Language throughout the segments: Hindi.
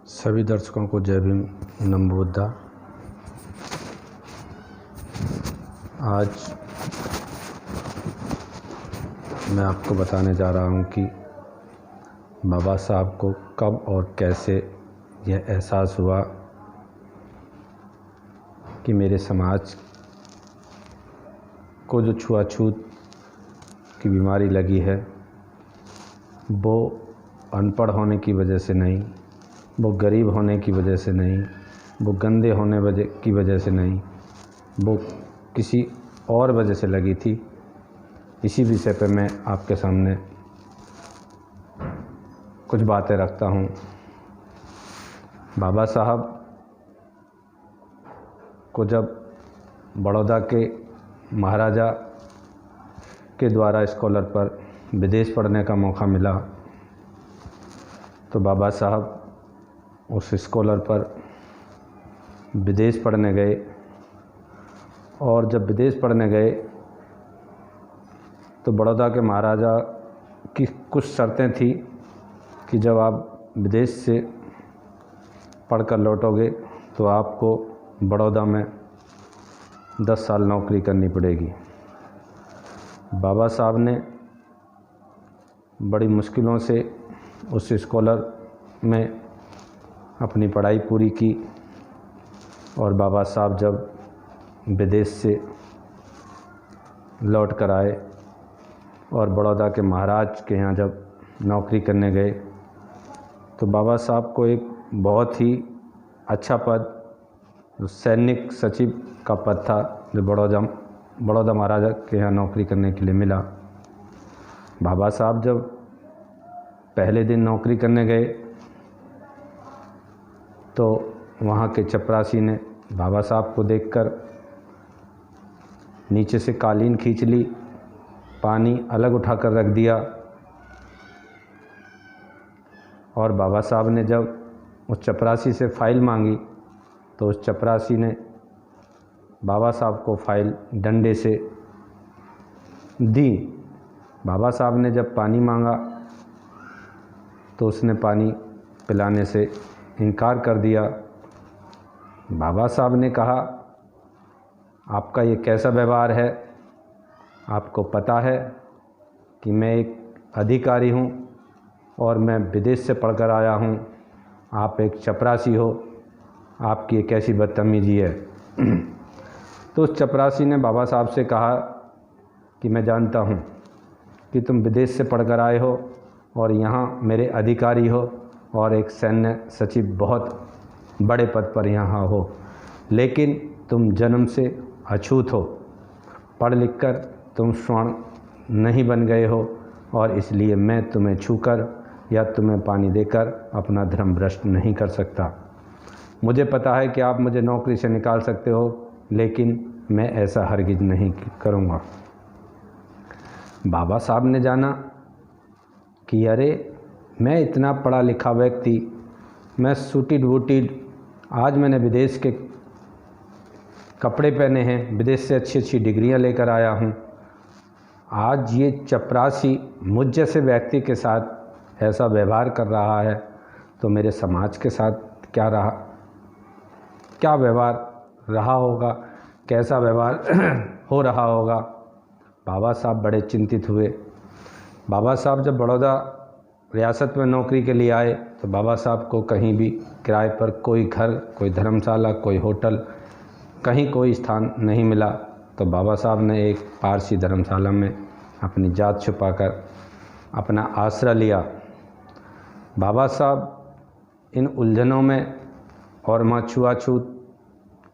सभी दर्शकों को जय भीम, नमो बुद्धा। आज मैं आपको बताने जा रहा हूँ कि बाबा साहब को कब और कैसे यह एहसास हुआ कि मेरे समाज को जो छुआछूत की बीमारी लगी है वो अनपढ़ होने की वजह से नहीं, वो गरीब होने की वजह से नहीं, वो गंदे होने की वजह से नहीं, वो किसी और वजह से लगी थी। इसी विषय पर मैं आपके सामने कुछ बातें रखता हूँ। बाबा साहब को जब बड़ौदा के महाराजा के द्वारा स्कॉलर पर विदेश पढ़ने का मौका मिला तो बाबा साहब उस स्कॉलर पर विदेश पढ़ने गए। और जब विदेश पढ़ने गए तो बड़ौदा के महाराजा की कुछ शर्तें थी कि जब आप विदेश से पढ़कर लौटोगे तो आपको बड़ौदा में 10 साल नौकरी करनी पड़ेगी। बाबा साहब ने बड़ी मुश्किलों से उस स्कॉलर में अपनी पढ़ाई पूरी की और बाबा साहब जब विदेश से लौट कर आए और बड़ौदा के महाराज के यहाँ जब नौकरी करने गए तो बाबा साहब को एक बहुत ही अच्छा पद, जो सैनिक सचिव का पद था, जो बड़ौदा महाराजा के यहाँ नौकरी करने के लिए मिला। बाबा साहब जब पहले दिन नौकरी करने गए तो वहाँ के चपरासी ने बाबा साहब को देखकर नीचे से कालीन खींच ली, पानी अलग उठाकर रख दिया। और बाबा साहब ने जब उस चपरासी से फ़ाइल मांगी तो उस चपरासी ने बाबा साहब को फ़ाइल डंडे से दी। बाबा साहब ने जब पानी मांगा तो उसने पानी पिलाने से इनकार कर दिया। बाबा साहब ने कहा, आपका ये कैसा व्यवहार है? आपको पता है कि मैं एक अधिकारी हूँ और मैं विदेश से पढ़कर आया हूँ, आप एक चपरासी हो, आपकी ये कैसी बदतमीजी है? तो उस चपरासी ने बाबा साहब से कहा कि मैं जानता हूँ कि तुम विदेश से पढ़कर आए हो और यहाँ मेरे अधिकारी हो और एक सैन्य सचिव बहुत बड़े पद पर यहाँ हो, लेकिन तुम जन्म से अछूत हो, पढ़ लिख कर तुम स्वर्ण नहीं बन गए हो और इसलिए मैं तुम्हें छूकर या तुम्हें पानी देकर अपना धर्म भ्रष्ट नहीं कर सकता। मुझे पता है कि आप मुझे नौकरी से निकाल सकते हो, लेकिन मैं ऐसा हरगिज नहीं करूँगा। बाबा साहब ने जाना कि अरे, मैं इतना पढ़ा लिखा व्यक्ति, मैं सूटिड वूटिड, आज मैंने विदेश के कपड़े पहने हैं, विदेश से अच्छी अच्छी डिग्रियां लेकर आया हूं, आज ये चपरासी मुझ जैसे व्यक्ति के साथ ऐसा व्यवहार कर रहा है तो मेरे समाज के साथ क्या व्यवहार रहा होगा, कैसा व्यवहार हो रहा होगा। बाबा साहब बड़े चिंतित हुए। बाबा साहब जब बड़ौदा रियासत में नौकरी के लिए आए तो बाबा साहब को कहीं भी किराए पर कोई घर, कोई धर्मशाला, कोई होटल, कहीं कोई स्थान नहीं मिला। तो बाबा साहब ने एक पारसी धर्मशाला में अपनी जात छुपाकर अपना आसरा लिया। बाबा साहब इन उलझनों में और वहाँ छुआछूत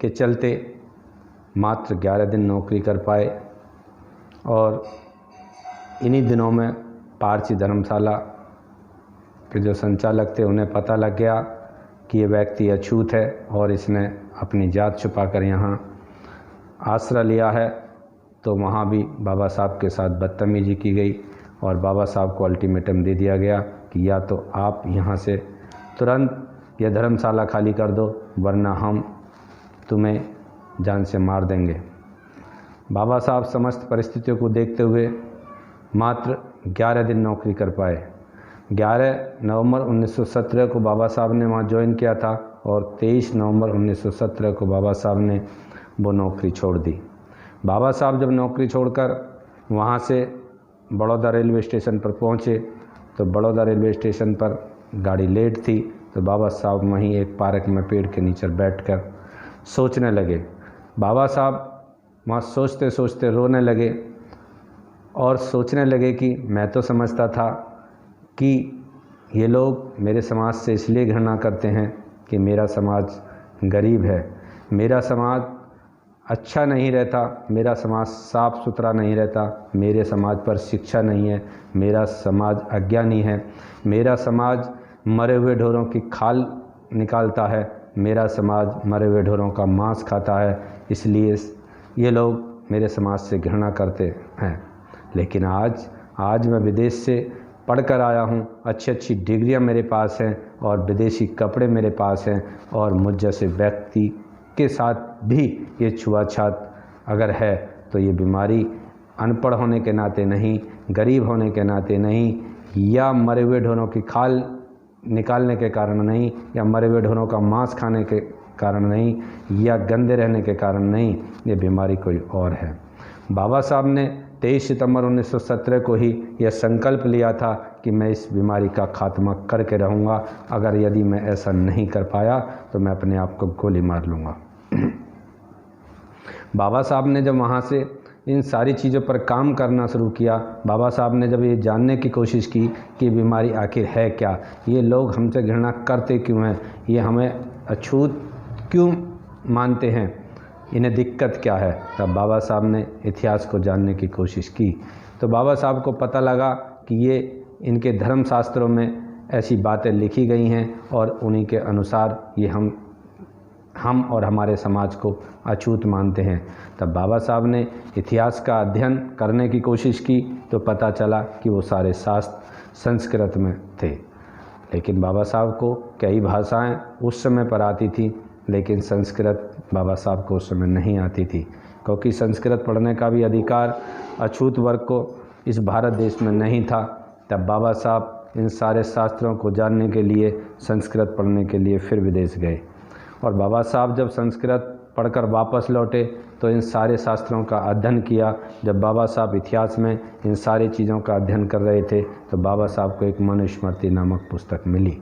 के चलते मात्र 11 दिन नौकरी कर पाए और इन्हीं दिनों में पारसी धर्मशाला के जो संचालक थे उन्हें पता लग गया कि ये व्यक्ति अछूत है और इसने अपनी जात छुपाकर यहाँ आसरा लिया है। तो वहाँ भी बाबा साहब के साथ बदतमीजी की गई और बाबा साहब को अल्टीमेटम दे दिया गया कि या तो आप यहाँ से तुरंत यह धर्मशाला खाली कर दो, वरना हम तुम्हें जान से मार देंगे। बाबा साहब समस्त परिस्थितियों को देखते हुए मात्र 11 दिन नौकरी कर पाए। 11 नवंबर 1917 को बाबा साहब ने वहाँ ज्वाइन किया था और 23 नवंबर 1917 को बाबा साहब ने वो नौकरी छोड़ दी। बाबा साहब जब नौकरी छोड़कर वहाँ से बड़ौदा रेलवे स्टेशन पर पहुँचे तो बड़ौदा रेलवे स्टेशन पर गाड़ी लेट थी, तो बाबा साहब वहीं एक पार्क में पेड़ के नीचे बैठकर सोचने लगे। बाबा साहब वहाँ सोचते सोचते रोने लगे और सोचने लगे कि मैं तो समझता था कि ये लोग मेरे समाज से इसलिए घृणा करते हैं कि मेरा समाज गरीब है, मेरा समाज अच्छा नहीं रहता, मेरा समाज साफ़ सुथरा नहीं रहता, मेरे समाज पर शिक्षा नहीं है, मेरा समाज अज्ञानी है, मेरा समाज मरे हुए ढोरों की खाल निकालता है, मेरा समाज मरे हुए ढोरों का मांस खाता है, इसलिए ये लोग मेरे समाज से घृणा करते हैं। लेकिन आज मैं विदेश से पढ़कर आया हूँ, अच्छी अच्छी डिग्रियाँ मेरे पास हैं और विदेशी कपड़े मेरे पास हैं और मुझ जैसे व्यक्ति के साथ भी ये छुआछूत अगर है तो ये बीमारी अनपढ़ होने के नाते नहीं, गरीब होने के नाते नहीं, या मरे हुए ढोरों की खाल निकालने के कारण नहीं, या मरे हुए ढोरों का मांस खाने के कारण नहीं, या गंदे रहने के कारण नहीं, ये बीमारी कोई और है। बाबा साहब ने 23 सितंबर 1917 को ही यह संकल्प लिया था कि मैं इस बीमारी का खात्मा करके रहूँगा, अगर यदि मैं ऐसा नहीं कर पाया तो मैं अपने आप को गोली मार लूँगा। बाबा साहब ने जब वहाँ से इन सारी चीज़ों पर काम करना शुरू किया, बाबा साहब ने जब ये जानने की कोशिश की कि बीमारी आखिर है क्या, ये लोग हमसे घृणा करते क्यों हैं, ये हमें अछूत क्यों मानते हैं, इन्हें दिक्कत क्या है, तब बाबा साहब ने इतिहास को जानने की कोशिश की। तो बाबा साहब को पता लगा कि ये इनके धर्म शास्त्रों में ऐसी बातें लिखी गई हैं और उन्हीं के अनुसार ये हम और हमारे समाज को अछूत मानते हैं। तब बाबा साहब ने इतिहास का अध्ययन करने की कोशिश की तो पता चला कि वो सारे शास्त्र संस्कृत में थे। लेकिन बाबा साहब को कई भाषाएं उस समय पर आती थी, लेकिन संस्कृत बाबा साहब को उस समय नहीं आती थी, क्योंकि संस्कृत पढ़ने का भी अधिकार अछूत वर्ग को इस भारत देश में नहीं था। तब बाबा साहब इन सारे शास्त्रों को जानने के लिए, संस्कृत पढ़ने के लिए फिर विदेश गए। और बाबा साहब जब संस्कृत पढ़कर वापस लौटे तो इन सारे शास्त्रों का अध्ययन किया। जब बाबा साहब इतिहास में इन सारी चीज़ों का अध्ययन कर रहे थे तो बाबा साहब को एक मनुस्मृति नामक पुस्तक मिली।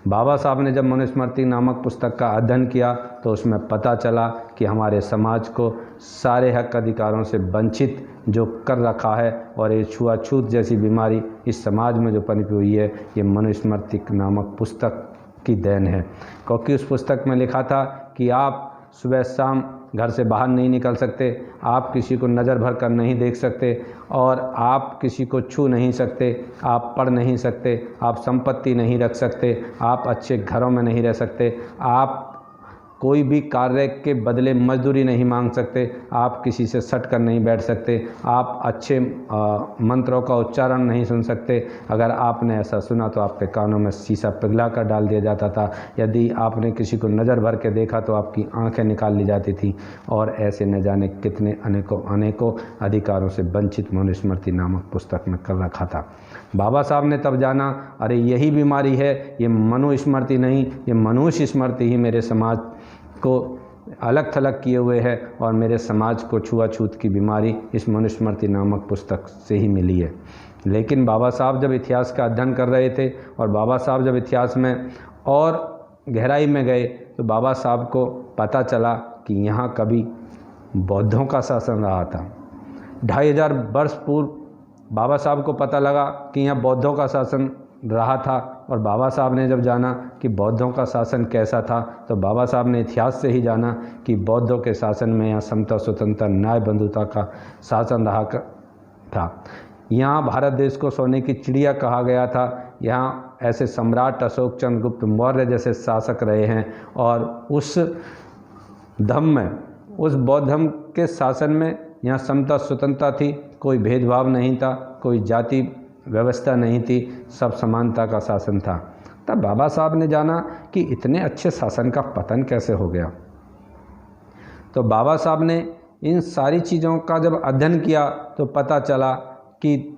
बाबा साहब ने जब मनुस्मृति नामक पुस्तक का अध्ययन किया तो उसमें पता चला कि हमारे समाज को सारे हक अधिकारों से वंचित जो कर रखा है, और ये छुआछूत जैसी बीमारी इस समाज में जो पनपी हुई है, ये मनुस्मृति नामक पुस्तक की देन है। क्योंकि उस पुस्तक में लिखा था कि आप सुबह शाम घर से बाहर नहीं निकल सकते, आप किसी को नज़र भर कर नहीं देख सकते, और आप किसी को छू नहीं सकते, आप पढ़ नहीं सकते, आप संपत्ति नहीं रख सकते, आप अच्छे घरों में नहीं रह सकते, आप कोई भी कार्य के बदले मजदूरी नहीं मांग सकते, आप किसी से सट कर नहीं बैठ सकते, आप अच्छे मंत्रों का उच्चारण नहीं सुन सकते। अगर आपने ऐसा सुना तो आपके कानों में शीशा पिघला कर डाल दिया जाता था। यदि आपने किसी को नज़र भर के देखा तो आपकी आंखें निकाल ली जाती थी। और ऐसे न जाने कितने अनेकों अधिकारों से वंचित मनुस्मृति नामक पुस्तक में कर रखा था। बाबा साहब ने तब जाना, अरे यही बीमारी है, ये मनुस्मृति नहीं, ये मनुष्य स्मृति ही मेरे समाज को अलग थलग किए हुए है, और मेरे समाज को छुआछूत की बीमारी इस मनुस्मृति नामक पुस्तक से ही मिली है। लेकिन बाबा साहब जब इतिहास का अध्ययन कर रहे थे और बाबा साहब जब इतिहास में और गहराई में गए तो बाबा साहब को पता चला कि यहाँ कभी बौद्धों का शासन रहा था। 2500 वर्ष पूर्व बाबा साहब को पता लगा कि यहाँ बौद्धों का शासन रहा था। और बाबा साहब ने जब जाना कि बौद्धों का शासन कैसा था तो बाबा साहब ने इतिहास से ही जाना कि बौद्धों के शासन में यहाँ समता, स्वतंत्रता, न्याय, बंधुता का शासन रहा था। यहाँ भारत देश को सोने की चिड़िया कहा गया था। यहाँ ऐसे सम्राट अशोक चंद्र गुप्त मौर्य जैसे शासक रहे हैं, और उस धम्म में, उस बौद्ध धर्म के शासन में यहाँ समता, स्वतंत्रता थी, कोई भेदभाव नहीं था, कोई जाति व्यवस्था नहीं थी, सब समानता का शासन था। तब बाबा साहब ने जाना कि इतने अच्छे शासन का पतन कैसे हो गया। तो बाबा साहब ने इन सारी चीज़ों का जब अध्ययन किया तो पता चला कि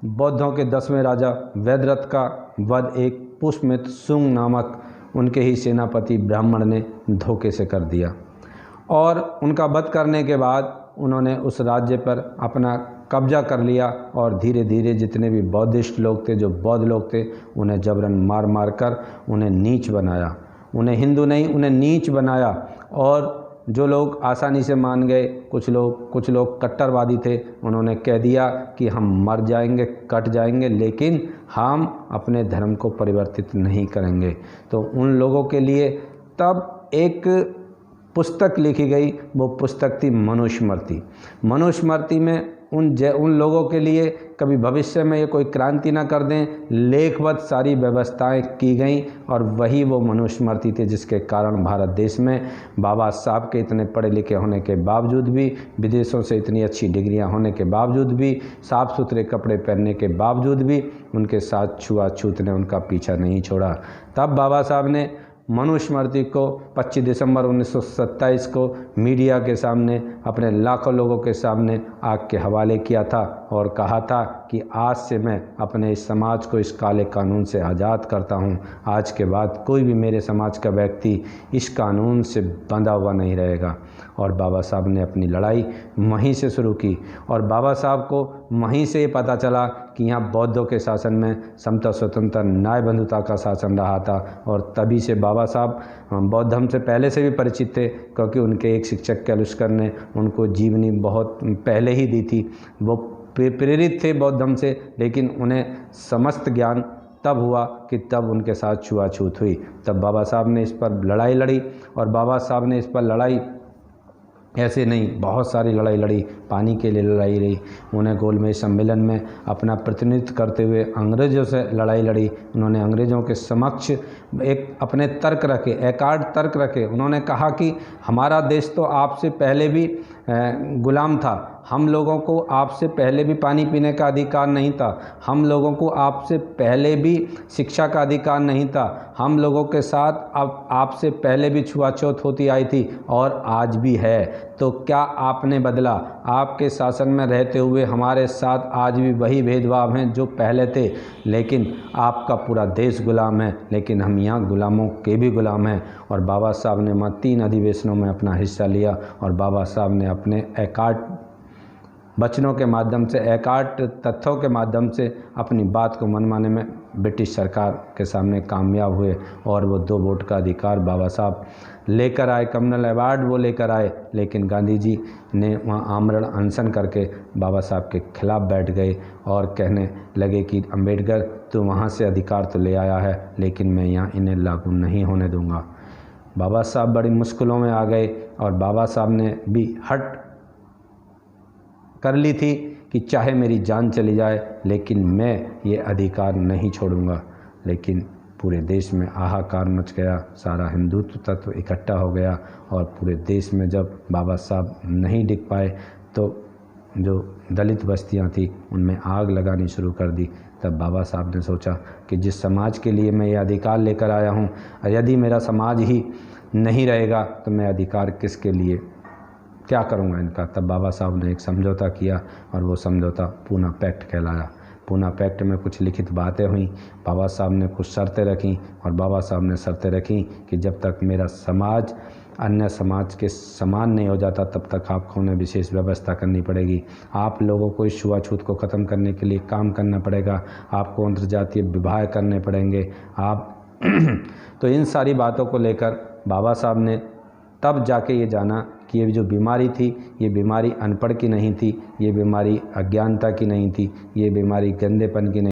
बौद्धों के 10वें राजा वेदरथ का वध एक पुष्यमित्र शुंग नामक उनके ही सेनापति ब्राह्मण ने धोखे से कर दिया। और उनका वध करने के बाद उन्होंने उस राज्य पर अपना कब्जा कर लिया और धीरे धीरे जितने भी बौद्धिस्ट लोग थे, जो बौद्ध लोग थे, उन्हें जबरन मार मार कर उन्हें नीच बनाया। उन्हें हिंदू नहीं, उन्हें नीच बनाया। और जो लोग आसानी से मान गए, कुछ लोग कट्टरवादी थे, उन्होंने कह दिया कि हम मर जाएंगे, कट जाएंगे, लेकिन हम अपने धर्म को परिवर्तित नहीं करेंगे। तो उन लोगों के लिए तब एक पुस्तक लिखी गई, वो पुस्तक थी मनुस्मृति। मनुस्मृति में उन लोगों के लिए कभी भविष्य में ये कोई क्रांति ना कर दें, लेखवत सारी व्यवस्थाएं की गई और वही वो मनुस्मृति थी जिसके कारण भारत देश में बाबा साहब के इतने पढ़े लिखे होने के बावजूद भी, विदेशों से इतनी अच्छी डिग्रियां होने के बावजूद भी, साफ़ सुथरे कपड़े पहनने के बावजूद भी उनके साथ छुआछूत ने उनका पीछा नहीं छोड़ा। तब बाबा साहब ने मनुस्मृति को 25 दिसंबर 1927 को मीडिया के सामने, अपने लाखों लोगों के सामने आग के हवाले किया था और कहा था कि आज से मैं अपने इस समाज को इस काले कानून से आज़ाद करता हूं। आज के बाद कोई भी मेरे समाज का व्यक्ति इस कानून से बंधा हुआ नहीं रहेगा। और बाबा साहब ने अपनी लड़ाई वहीं से शुरू की और बाबा साहब को वहीं से पता चला कि यहाँ बौद्धों के शासन में समता, स्वतंत्रता, न्याय, बंधुता का शासन रहा था। और तभी से बाबा साहब बौद्ध धर्म से पहले से भी परिचित थे, क्योंकि उनके एक शिक्षक कैलुष्कर ने उनको जीवनी बहुत पहले ही दी थी। वो प्रेरित थे बौद्ध धर्म से, लेकिन उन्हें समस्त ज्ञान तब हुआ कि तब उनके साथ छुआछूत हुई। तब बाबा साहब ने इस पर लड़ाई लड़ी और बाबा साहब ने इस पर लड़ाई ऐसे नहीं, बहुत सारी लड़ाई लड़ी, पानी के लिए लड़ाई रही। उन्हें गोलमेज सम्मेलन में अपना प्रतिनिधित्व करते हुए अंग्रेज़ों से लड़ाई लड़ी। उन्होंने अंग्रेज़ों के समक्ष एक अपने तर्क रखे, एकार्ड तर्क रखे। उन्होंने कहा कि हमारा देश तो आपसे पहले भी गुलाम था, हम लोगों को आपसे पहले भी पानी पीने का अधिकार नहीं था, हम लोगों को आपसे पहले भी शिक्षा का अधिकार नहीं था, हम लोगों के साथ अब आपसे पहले भी छुआछूत होती आई थी और आज भी है। तो क्या आपने बदला? आपके शासन में रहते हुए हमारे साथ आज भी वही भेदभाव हैं जो पहले थे, लेकिन आपका पूरा देश गुलाम है, लेकिन हम यहाँ गुलामों के भी गुलाम हैं। और बाबा साहब ने 3 अधिवेशनों में अपना हिस्सा लिया और बाबा साहब ने अपने एकार्ड वचनों के माध्यम से, एकार्ड तथ्यों के माध्यम से अपनी बात को मनवाने में ब्रिटिश सरकार के सामने कामयाब हुए और वो 2 वोट का अधिकार बाबा साहब लेकर आए, कम्युनल अवार्ड वो लेकर आए। लेकिन गांधी जी ने वहाँ आमरण अनशन करके बाबा साहब के खिलाफ बैठ गए और कहने लगे कि अम्बेडकर तू वहाँ से अधिकार तो ले आया है, लेकिन मैं यहाँ इन्हें लागू नहीं होने दूँगा। बाबा साहब बड़ी मुश्किलों में आ गए और बाबा साहब ने भी हट कर ली थी कि चाहे मेरी जान चली जाए, लेकिन मैं ये अधिकार नहीं छोड़ूंगा। लेकिन पूरे देश में हाहाकार मच गया, सारा हिंदुत्व तत्व इकट्ठा हो गया और पूरे देश में जब बाबा साहब नहीं दिख पाए तो जो दलित बस्तियां थी उनमें आग लगानी शुरू कर दी। तब बाबा साहब ने सोचा कि जिस समाज के लिए मैं ये अधिकार लेकर आया हूँ, यदि मेरा समाज ही नहीं रहेगा तो मैं अधिकार किसके लिए क्या करूँगा इनका। तब बाबा साहब ने एक समझौता किया और वो समझौता पूना पैक्ट कहलाया। पूना पैक्ट में कुछ लिखित बातें हुई, बाबा साहब ने कुछ शर्तें रखी और बाबा साहब ने शर्तें रखी कि जब तक मेरा समाज अन्य समाज के समान नहीं हो जाता तब तक आपको उन्हें विशेष व्यवस्था करनी पड़ेगी। आप लोगों को इस छुआछूत को ख़त्म करने के लिए काम करना पड़ेगा, आपको अंतर्जातीय विवाह करने पड़ेंगे आप तो इन सारी बातों को लेकर बाबा साहब ने तब जाके ये जाना कि ये जो बीमारी थी, ये बीमारी अनपढ़ की नहीं थी, ये बीमारी अज्ञानता की नहीं थी, ये बीमारी गंदेपन की नहीं